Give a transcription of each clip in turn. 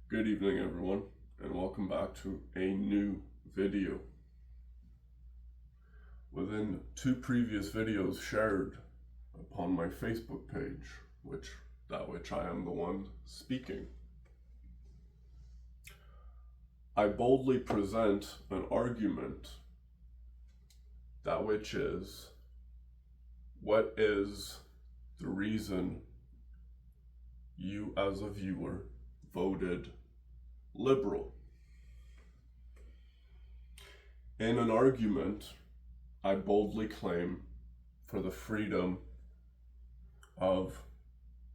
Good evening, everyone, and welcome back to a new video. Within two previous videos shared upon my Facebook page, which I am the one speaking, I boldly present an argument that which is, what is the reason you as a viewer voted liberal? In an argument, I boldly claim for the freedom of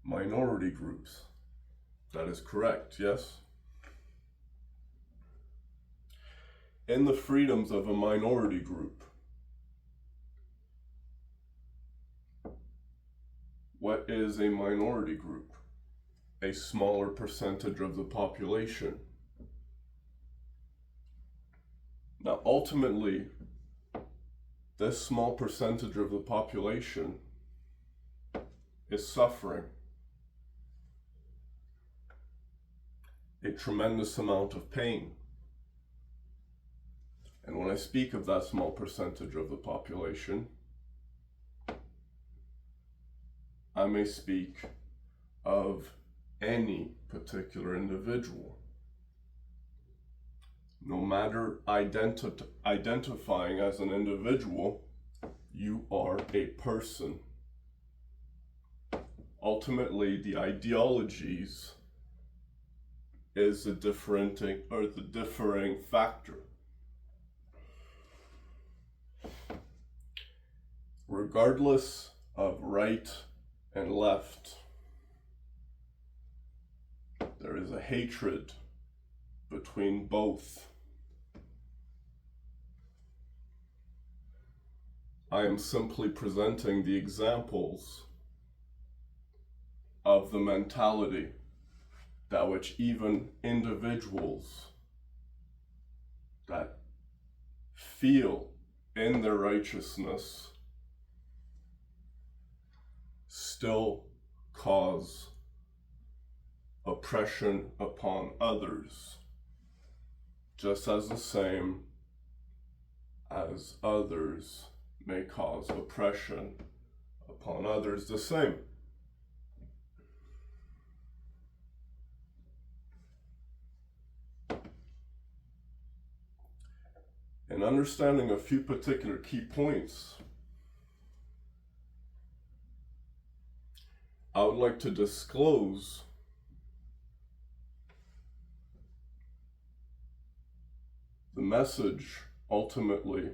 minority groups. That is correct, yes? In the freedoms of a minority group, what is a minority group? A smaller percentage of the population. Now, ultimately, this small percentage of the population is suffering a tremendous amount of pain. And when I speak of that small percentage of the population, I may speak of any particular individual. No matter identifying as an individual, you are a person. Ultimately, the ideologies is the differing factor. Regardless of right and left, there is a hatred between both. I am simply presenting the examples of the mentality that which even individuals that feel in their righteousness still cause oppression upon others, just as the same as others may cause oppression upon others the same. In understanding a few particular key points, I would like to disclose the message ultimately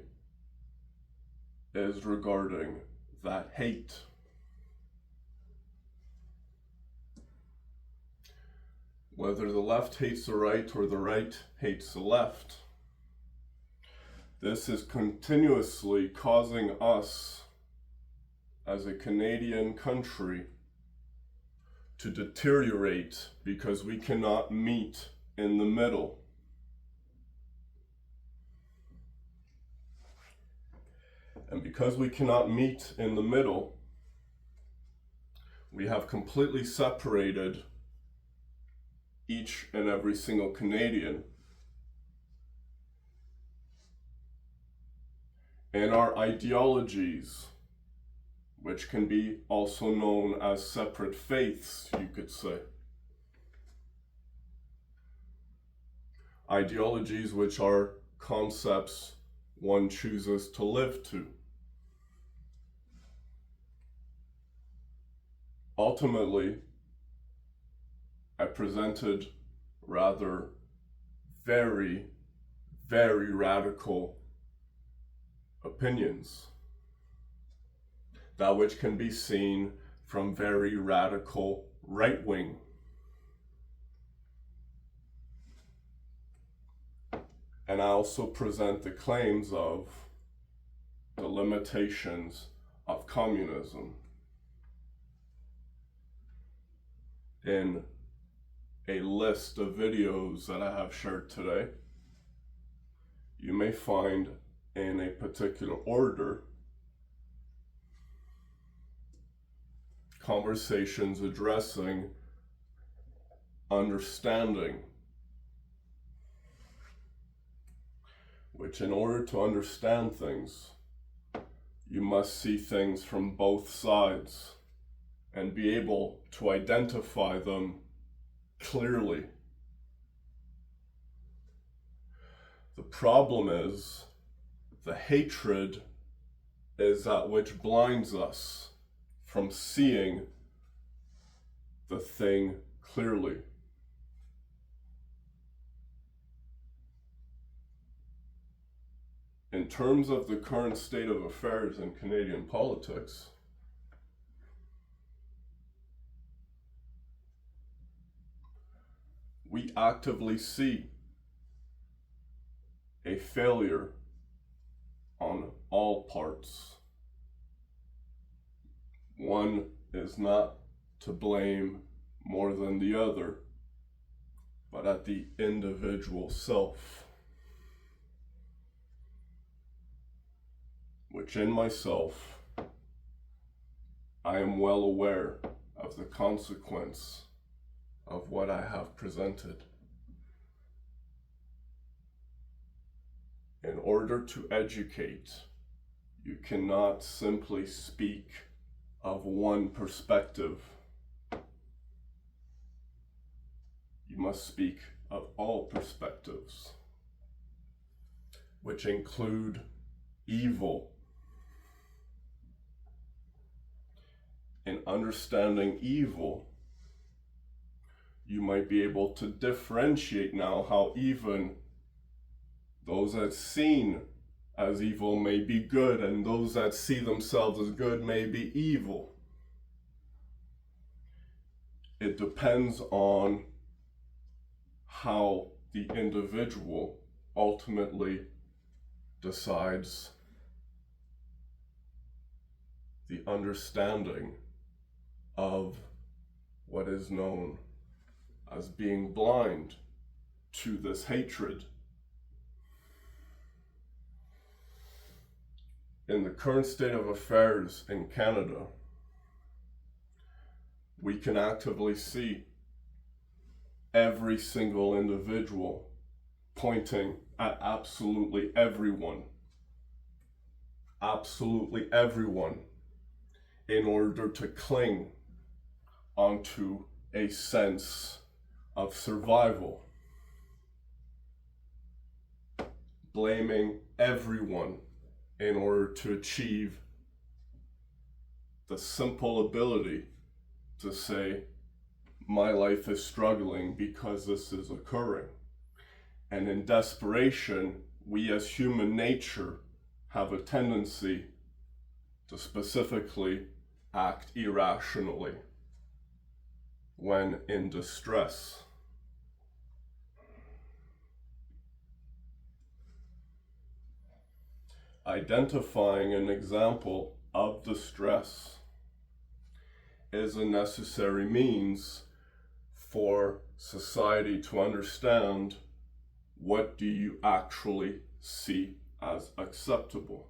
is regarding that hate. Whether the left hates the right or the right hates the left, this is continuously causing us as a Canadian country to deteriorate because we cannot meet in the middle. And because we cannot meet in the middle, we have completely separated each and every single Canadian. And our ideologies, which can be also known as separate faiths, you could say. Ideologies which are concepts one chooses to live to. Ultimately, I presented rather very, very radical opinions, that which can be seen from very radical right wing. And I also present the claims of the limitations of communism in a list of videos that I have shared today. You may find in a particular order conversations addressing understanding which in order to understand things, you must see things from both sides and be able to identify them clearly. The problem is, the hatred is that which blinds us from seeing the thing clearly. In terms of the current state of affairs in Canadian politics, we actively see a failure on all parts. One is not to blame more than the other, but at the individual self, which in myself, I am well aware of the consequence of what I have presented. In order to educate, you cannot simply speak of one perspective. You must speak of all perspectives, which include evil. In understanding evil, you might be able to differentiate now how even those that seen as evil may be good, and those that see themselves as good may be evil. It depends on how the individual ultimately decides the understanding of what is known as being blind to this hatred. In the current state of affairs in Canada, we can actively see every single individual pointing at absolutely everyone, in order to cling onto a sense of survival, blaming everyone in order to achieve the simple ability to say, my life is struggling because this is occurring. And in desperation, we as human nature have a tendency to specifically act irrationally when in distress. Identifying an example of distress is a necessary means for society to understand what do you actually see as acceptable.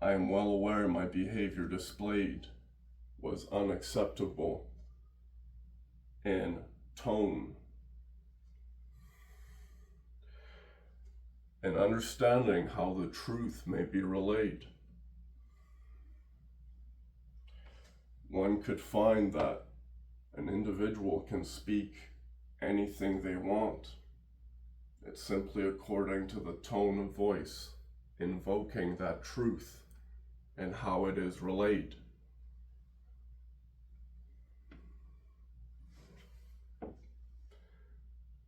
I am well aware my behavior displayed was unacceptable in tone. And understanding how the truth may be relayed, one could find that an individual can speak anything they want. It's simply according to the tone of voice, invoking that truth and how it is relayed.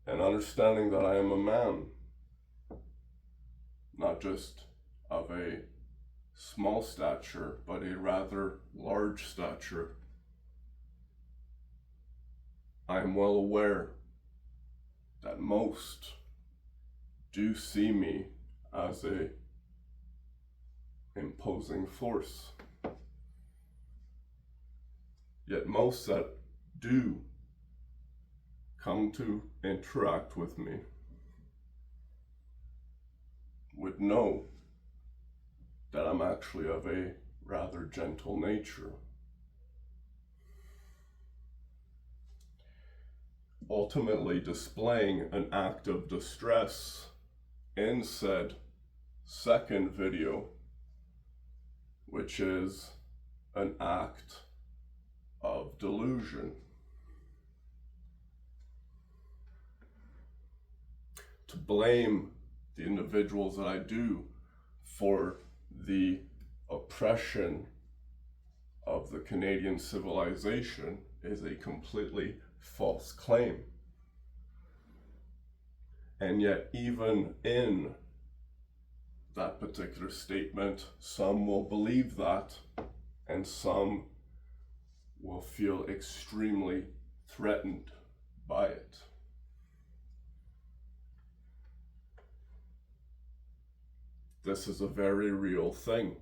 And understanding that I am a man, not just of a small stature, but a rather large stature. I am well aware that most do see me as a imposing force. Yet most that do come to interact with me would know that I'm actually of a rather gentle nature. ultimately displaying an act of distress in said second video, which is an act of delusion. To blame the individuals that I do for the oppression of the Canadian civilization is a completely false claim. And yet, even in that particular statement, some will believe that, and some will feel extremely threatened by it. This is a very real thing.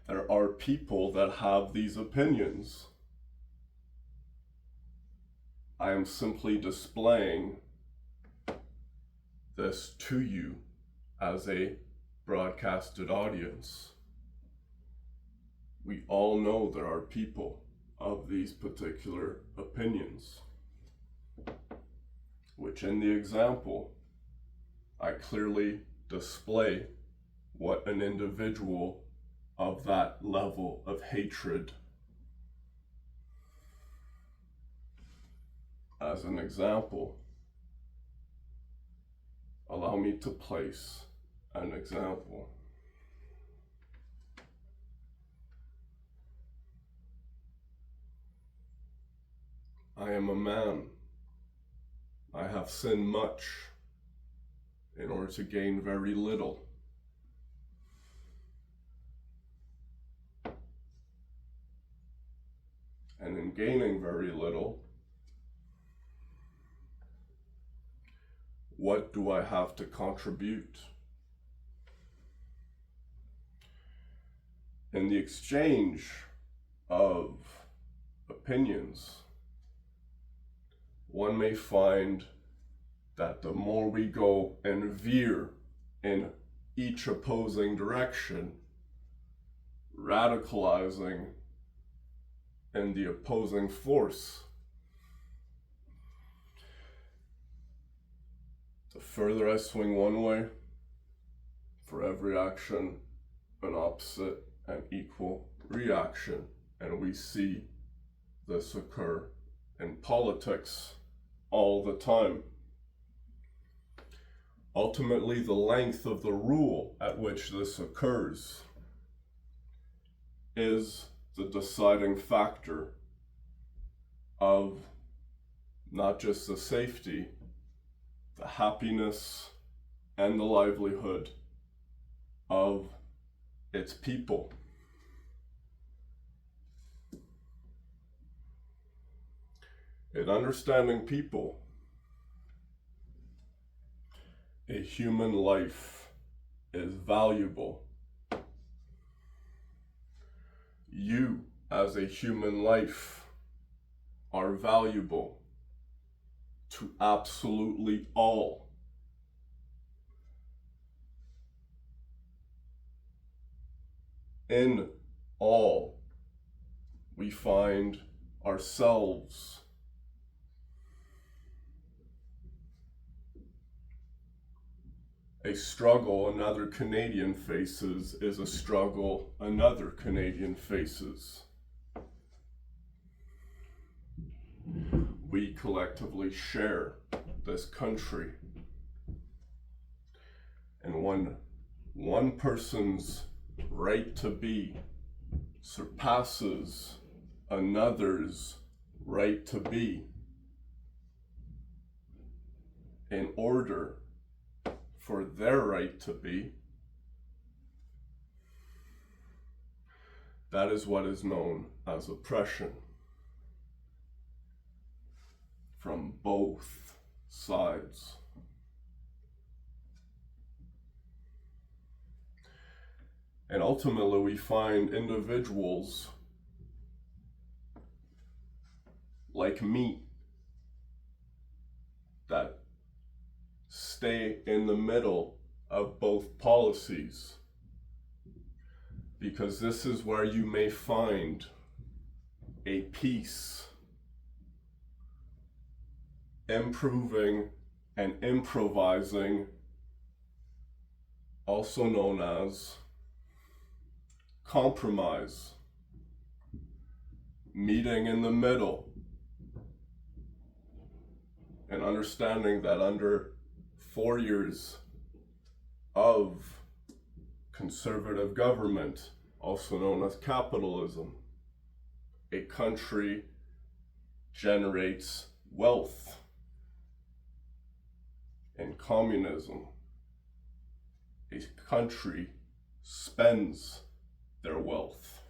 There are people that have these opinions. I am simply displaying this to you as a broadcasted audience. We all know there are people of these particular opinions, which in the example, I clearly display what an individual of that level of hatred. As an example, allow me to place an example. I am a man. I have sinned much in order to gain very little. And in gaining very little, what do I have to contribute? In the exchange of opinions, one may find that the more we go and veer in each opposing direction, radicalizing in the opposing force, the further I swing one way, for every action, an opposite and equal reaction. And we see this occur in politics all the time. Ultimately, the length of the rule at which this occurs is the deciding factor of not just the safety, the happiness, and the livelihood of its people. In understanding people, a human life is valuable. You, as a human life, are valuable to absolutely all. In all, we find ourselves. A struggle another Canadian faces is a struggle another Canadian faces. We collectively share this country. And when one person's right to be surpasses another's right to be, in order for their right to be, that is what is known as oppression from both sides. And ultimately, we find individuals like me that stay in the middle of both policies, because this is where you may find a peace improving and improvising, also known as compromise, meeting in the middle, and understanding that under 4 years of conservative government, also known as capitalism, a country generates wealth. In communism, a country spends their wealth.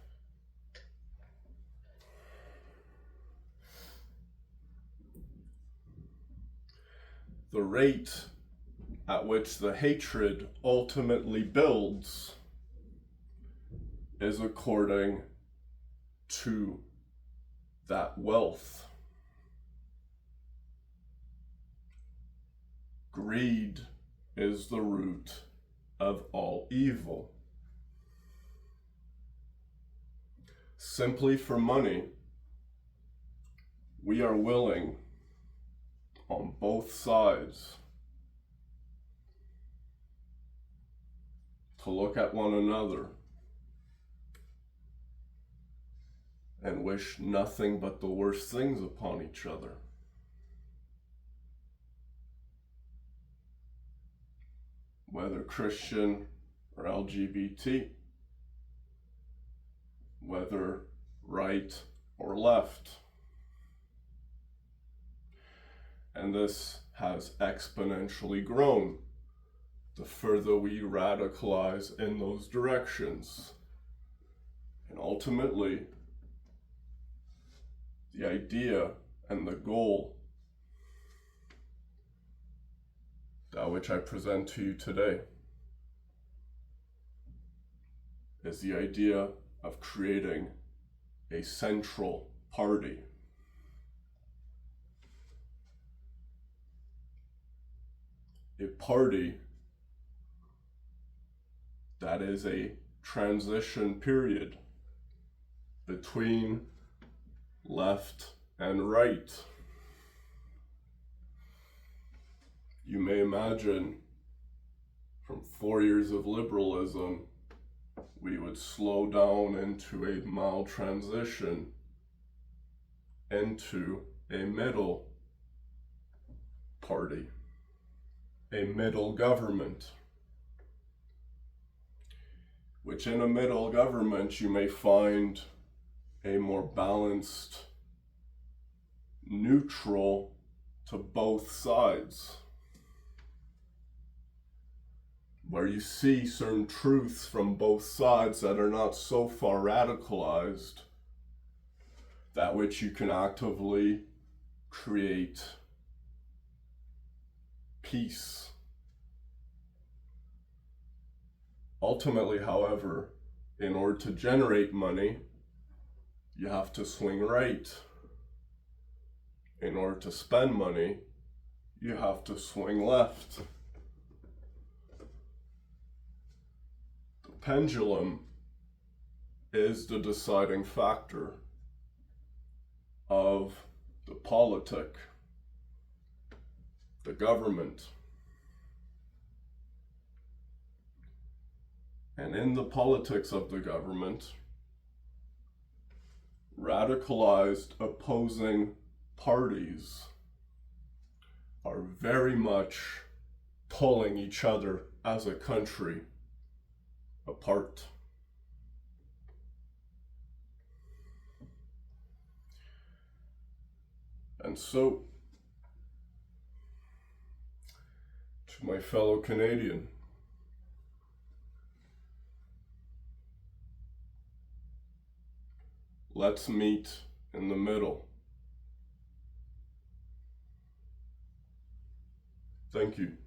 The rate at which the hatred ultimately builds is according to that wealth. Greed is the root of all evil. Simply for money, we are willing on both sides to look at one another and wish nothing but the worst things upon each other. Whether Christian or LGBT, whether right or left. And this has exponentially grown the further we radicalize in those directions. And ultimately, the idea and the goal that which I present to you today is the idea of creating a central party. A party that is a transition period between left and right. You may imagine from 4 years of liberalism, we would slow down into a mild transition into a middle party, a middle government, which in a middle government you may find a more balanced, neutral to both sides, where you see certain truths from both sides that are not so far radicalized that which you can actively create peace. Ultimately, however, in order to generate money, you have to swing right. In order to spend money, you have to swing left. Pendulum is the deciding factor of the politic, the government. And in the politics of the government, radicalized opposing parties are very much pulling each other as a country apart. And so, to my fellow Canadian, let's meet in the middle. Thank you.